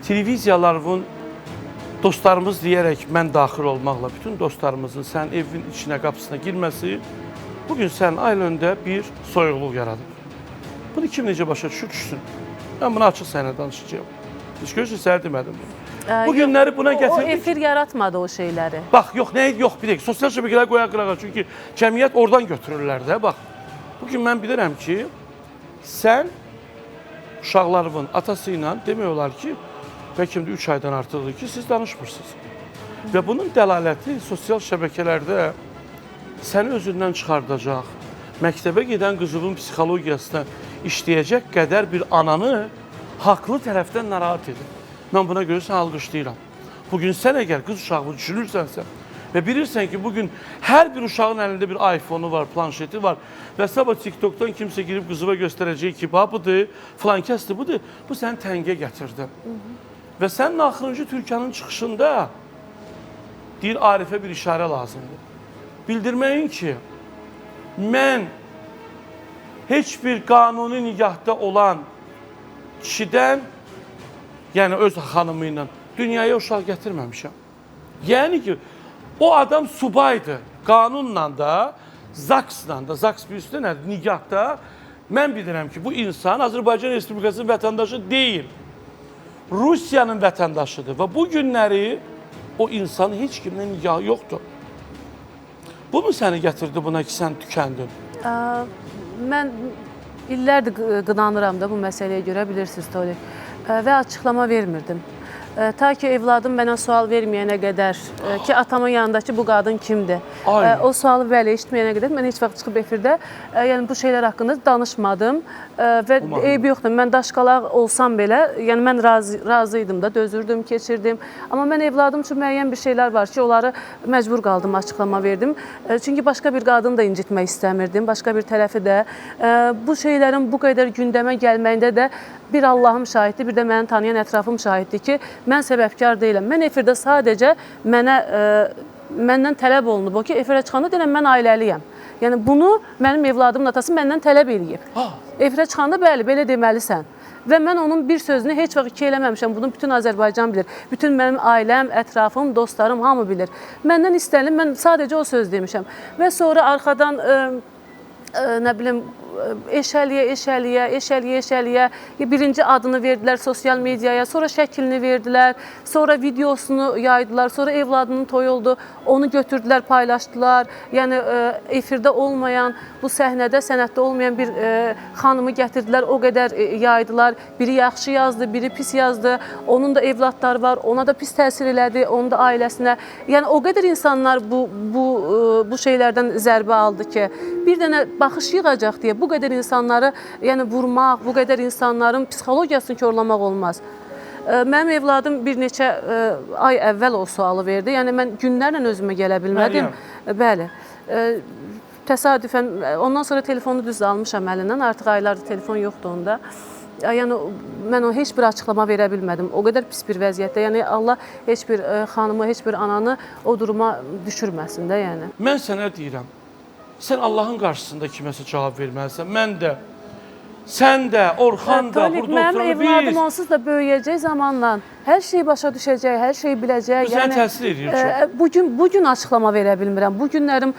televiziyaların dostlarımız deyərək mən daxil olmaqla bütün dostlarımızın sənin evin içinə, qapısına girməsi bugün sənin ailəndə bir soyuqluq yaradıb. Bunu kim necə başa düşsün? Mən bunu açıq sənə danışacağım. Heç görürsün, sənə demədim bunu. Bu günləri buna gətirdik. O efir yaratmadı o şeyləri. Bax, yox, nə, yox, bir dəqiq. Sosial şəbəkələr qoyan qırağa. Çünki cəmiyyət oradan götürürlər də. Bax, bugün mən bilirəm ki, sən uşaqlarının atası ilə demək olar ki, bəlkə də 3 aydan artıqdır ki, siz danışmırsınız. Və bunun dəlaləti sosial şəbəkələrdə səni özündən çıxardacaq, məktəbə gedən qızının psixologiyasına işləyəcək qədər bir ananı haqlı tərəfdən narahat edir. Mən buna görə səni alqışlayıram. Bugün sən əgər qız uşağını düşünürsənsə və bilirsən ki, bugün hər bir uşağın əlində bir iPhone-u var, planşeti var və sabah TikTok'dan kimsə girib qızıva göstərəcək ki, budur, filan kəsdir, budur, bu səni təngə gətirdi. Və sənin axırıncı Türkiyənin çıxışında deyir, Arifə bir işarə lazımdır. Bildirməyin ki, mən heç bir qanuni nigahda olan kişidən, yəni öz xanımı ilə dünyaya uşaq gətirməmişəm. Yəni ki, o adam subaydı. Qanunla da, ZAKS-la da, ZAKS bir üstə nədir? Nigahda mən bilirəm ki, bu insan Azərbaycan Respublikasının vətəndaşı deyil. Rusiyanın vətəndaşıdır və bu günləri o insanın heç kimlə nigahı yoxdur. Bu mu səni gətirdi buna ki, sən tükəndin? Mən illərdir qınanıram da bu məsələyə görə, bilirsiniz, Tolik. Və açıqlama vermirdim. Ta ki, evladım mənə sual verməyənə qədər ki, atamın yanındakı bu qadın kimdir? O sualı bəli eşitməyənə qədər mən heç vaxt çıxıb efirdə yəni bu şeylər haqqında danışmadım və eybi yoxdur. Mən daşqalaq olsam belə, yəni mən razı idim da, dözürdüm, keçirdim. Amma mən evladım üçün müəyyən bir şeylər var ki, onları məcbur qaldım, açıqlama verdim. Çünki başqa bir qadını da incitmək istəmirdim, başqa bir tərəfi də. Bu şeylərin bu qədər gündəmə gəlməyində də bir Allahım şahiddir, bir də məni tanıyan ətrafım şahiddir ki, mən səbəbkar deyiləm. Mən efirdə sadəcə məndən tələb olunub o ki, efirə çıxanda deyiləm, mən ailəliyəm. Yəni bunu mənim evladımın atası məndən tələb eləyib. Efirə çıxanda bəli, belə deməlisən. Və mən onun bir sözünü heç vaxt iki eləməmişəm. Bunu bütün Azərbaycan bilir. Bütün mənim ailəm, ətrafım, dostlarım, hamı bilir. Məndən istənilib, mən sadəcə o söz demişəm. Və sonra arxadan nə bilim, eşəliyə, birinci adını verdilər sosial mediaya, sonra şəklini verdilər, sonra videosunu yaydılar, sonra evladının toyu oldu, onu götürdülər, paylaşdılar. Yəni, efirdə olmayan, bu səhnədə, sənətdə olmayan bir xanımı gətirdilər, o qədər yaydılar. Biri yaxşı yazdı, biri pis yazdı, onun da evladları var, ona da pis təsir elədi, onun da ailəsinə. Yəni, o qədər insanlar bu şeylərdən zərbə aldı ki, bir dənə baxış yığacaq deyə bu qədər insanları vurmaq, bu qədər insanların psixologiyasını korlamaq olmaz. Mənim evladım bir neçə ay əvvəl o sualı verdi. Yəni, mən günlərlə özümə gələ bilmədim. Bəli. Təsadüfən, ondan sonra telefonu düz almışam əlindən. Artıq aylardır telefon yoxdur onda. Yəni, mən heç bir açıqlama verə bilmədim. O qədər pis bir vəziyyətdə. Yəni, Allah heç bir xanımı, heç bir ananı o duruma düşürməsin də, yəni. Mən sənə deyirəm, sən Allahın qarşısında kiməsə cavab verməlisən. Mən də, sən də, Orxan da, burada oturan mənim evladım onsuz da böyüyəcək zamanla. Hər şeyi başa düşəcək, hər şeyi biləcək. Bu sənə təsir edir çox. Bugün açıqlama verə bilmirəm. Bu günlərim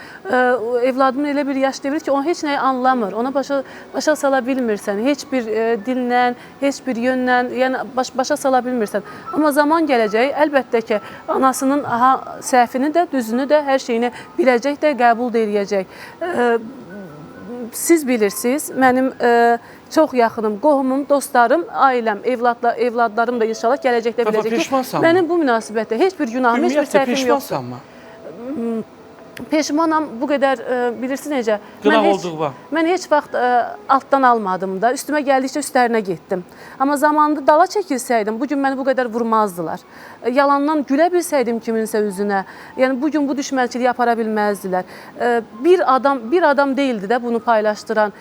evladımın elə bir yaş devir ki, o heç nəyi anlamır. Ona başa sala bilmirsən. Heç bir dillə, heç bir yönlə, yəni başa sala bilmirsən. Amma zaman gələcək, əlbəttə ki, anasının səhvini də, düzünü də, hər şeyini biləcək də, qəbul də eləyəcək. Siz bilirsiniz, mənim çox yaxınım, qohumum, dostlarım, ailəm, evladlarım da inşallah gələcəkdə biləcək ki, mənim bu münasibətdə heç bir günahım, heç bir səhvim yoxdur. Peşmanam, bu qədər, bilirsiniz necə? Qınaq olduğu. Mən heç vaxt altdan almadım da, üstümə gəldikcə üstlərinə getdim. Amma zamanında dala çəkilsəydim, bugün məni bu qədər vurmazdılar. Yalandan gülə bilsəydim kiminsə üzünə, yəni bugün bu düşmənçiliyi apara bilməzdilər. Bir adam deyildi də bunu paylaşdıran.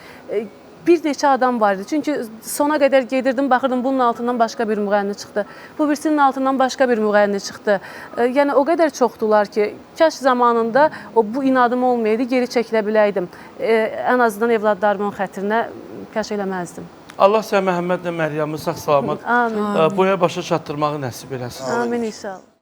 Bir neçə adam var idi. Çünki sona qədər gedirdim, baxırdım, bunun altından başqa bir müğənni çıxdı. Bu birisinin altından başqa bir müğənni çıxdı. Yəni, o qədər çoxdular ki, kaş zamanında bu inadım olmayaydı, geri çəkilə biləydim. Ən azından evladlarımın xətrinə kaş eləməzdim. Allah sən Məhəmmədlə Məryəmi sağ-salamat Amin. boya başa çatdırmağı nəsib eləsin. Amin inşallah.